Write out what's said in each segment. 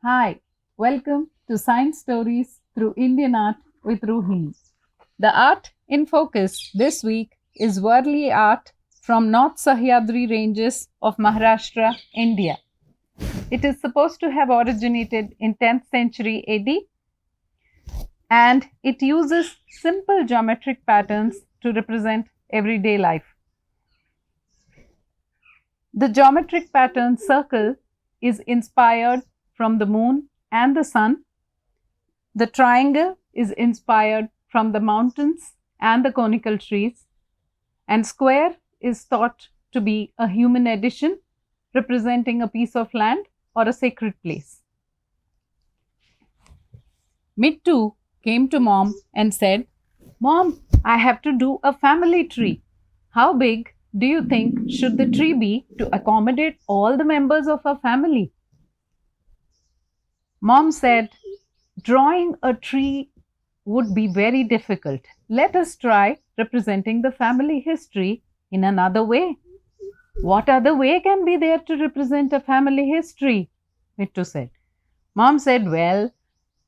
Hi, welcome to Science Stories through Indian Art with Rohini. The art in focus this week is Warli art from North Sahyadri ranges of Maharashtra, India. It is supposed to have originated in 10th century AD and it uses simple geometric patterns to represent everyday life. The geometric pattern circle is inspired from the moon and the sun. The triangle is inspired from the mountains and the conical trees, and square is thought to be a human addition representing a piece of land or a sacred place. Mittu came to mom and said, "Mom, I have to do a family tree. How big do you think should the tree be to accommodate all the members of our family?" Mom said, "Drawing a tree would be very difficult. Let us try representing the family history in another way." "What other way can be there to represent a family history?" Mittu said. Mom said, "Well,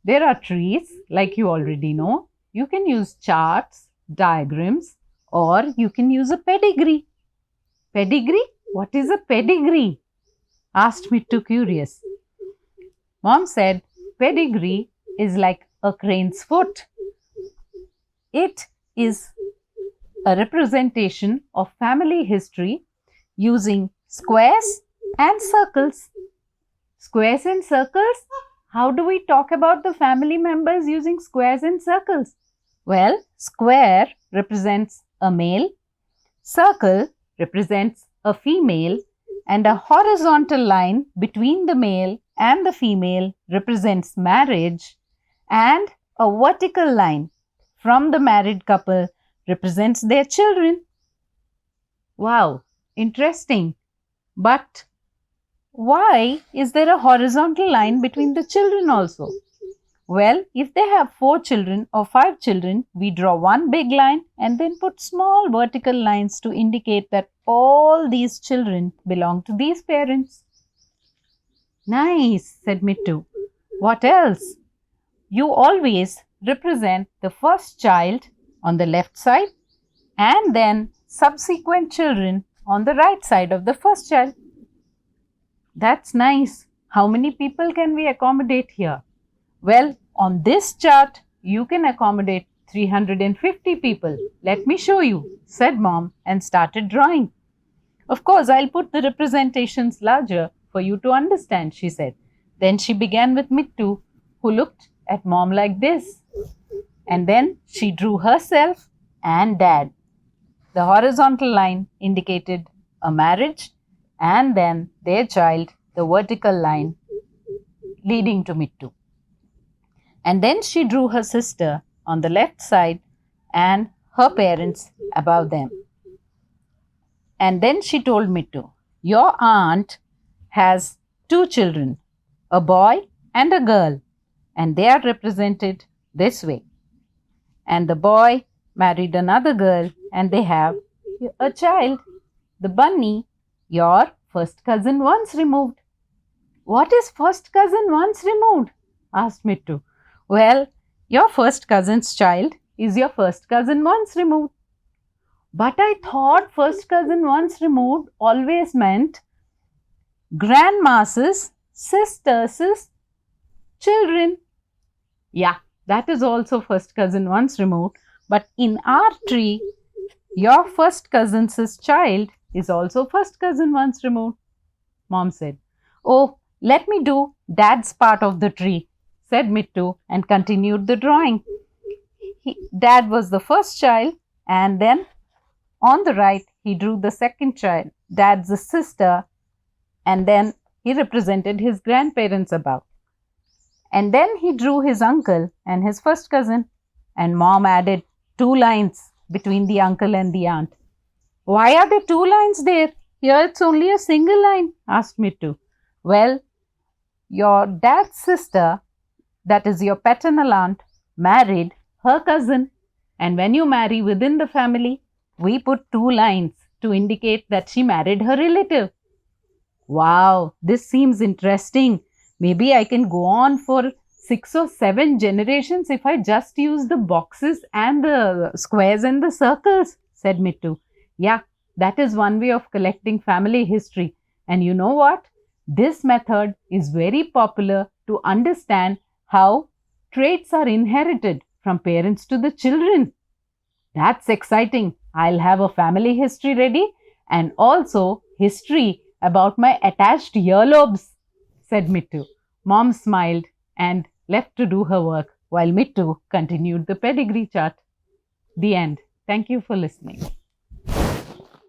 there are trees, like you already know. You can use charts, diagrams, or you can use a pedigree." "Pedigree? What is a pedigree?" asked Mittu, curious. Mom said, "Pedigree is like a crane's foot. It is a representation of family history using squares and circles." Squares and circles? How do we talk about the family members using squares and circles? Well, square represents a male, circle represents a female, and a horizontal line between the male and the female represents marriage, and a vertical line from the married couple represents their children. Wow, interesting. But why is there a horizontal line between the children also? Well, if they have 4 children or 5 children, we draw one big line and then put small vertical lines to indicate that all these children belong to these parents. "Nice," said Mittu. "What else?" "You always represent the first child on the left side and then subsequent children on the right side of the first child." "That's nice. How many people can we accommodate here?" "Well, on this chart, you can accommodate 350 people. Let me show you," said Mom and started drawing. "Of course, I'll put the representations larger for you to understand," she said. Then she began with Mittu, who looked at Mom like this. And then she drew herself and Dad. The horizontal line indicated a marriage, and then their child, the vertical line leading to Mittu. And then she drew her sister on the left side and her parents above them. And then she told Mittu, "Your aunt has 2 children, a boy and a girl, and they are represented this way. And the boy married another girl and they have a child, the bunny, your first cousin once removed." "What is first cousin once removed?" asked Mittu. "Well, your first cousin's child is your first cousin once removed." "But I thought first cousin once removed always meant grandma's sister's children." "Yeah, that is also first cousin once removed. But in our tree, your first cousin's child is also first cousin once removed," Mom said. "Oh, let me do Dad's part of the tree," said Mittu and continued the drawing. Dad was the first child, and then on the right, he drew the second child, Dad's sister, and then he represented his grandparents above. And then he drew his uncle and his first cousin, and Mom added 2 lines between the uncle and the aunt. "Why are there 2 lines there? Here it's only a single line," asked Mittu. "Well, your dad's sister, that is your paternal aunt, married her cousin, and when you marry within the family, we put 2 lines to indicate that she married her relative." "Wow, this seems interesting. Maybe I can go on for 6 or 7 generations if I just use the boxes and the squares and the circles, said Mittu. Yeah, that is one way of collecting family history. And you know what? This method is very popular to understand how traits are inherited from parents to the children. That's exciting. I'll have a family history ready and also history about my attached earlobes, said Mittu. Mom smiled and left to do her work while Mittu continued the pedigree chart. The end. Thank you for listening.